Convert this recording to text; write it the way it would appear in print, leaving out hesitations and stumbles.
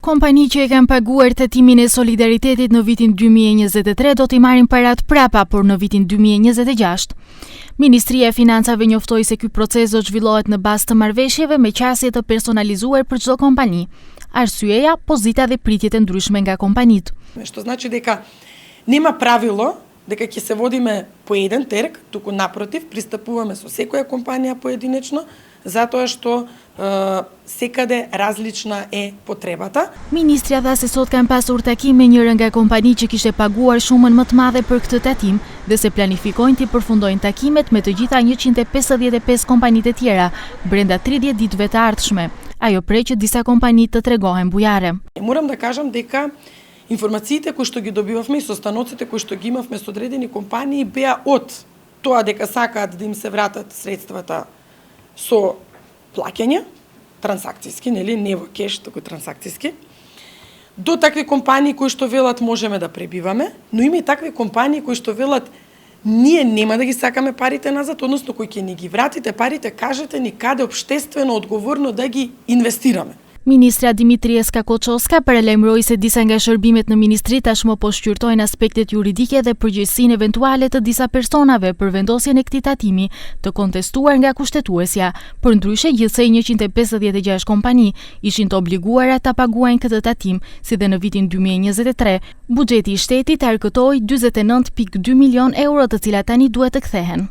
Kompani që e kanë paguar tatimin e solidaritetit në vitin 2023 do t'i marrin parat prapa, por në vitin 2026. Ministria e Financave njoftoi se ky proces do zhvillohet në bazë të marrëveshjeve me qasje të personalizuar për çdo kompani. Arsyeja, pozita dhe pritjet e ndryshme nga kompanitë. Што значи дека нема правило дека ќе се водиме по еден терк, туку напротив, пристапуваме со секоја компанија поединечно, затоа што секаде различна е потребата. Ministria dha se sot kanë pasur takim me njërin nga kompani që kishte paguar shumën më të madhe për këtë tatim dhe se planifikojnë të përfundojnë takimet me të gjitha 155 kompanitë e tjera brenda 30 ditëve të ardhshme. Ajo prej që disa kompani të tregohen bujare. Морам да кажам дека информациите кои што ги добивавме и состаноците кои што ги имавме со одредени компании беа од тоа дека сакаат да им се вратат средствата со плаќање, трансакцијски, нели, не во кеш, туку трансакцијски, до такви компании кои што велат можеме да пребиваме, но има и такви компании кои што велат ние нема да ги сакаме парите назад, односно кои ќе ни ги вратите парите, кажете ни каде општествено одговорно да ги инвестираме. Ministra Dimitrieska Koçoska paralajmëroi se disa nga shërbimet në ministri tashmë po shqyrtojnë aspektet juridike dhe përgjegjësinë eventuale të disa personave për vendosjen e këtij tatimi të kontestuar nga kushtetuesja. Përndryshe, gjithsej 156 kompani ishin të obliguara ta paguajnë këtë tatim, si dhe në vitin 2023, buxheti i shtetit arkëtoi 49.2 milion euro, të cilat tani duhet të kthehen.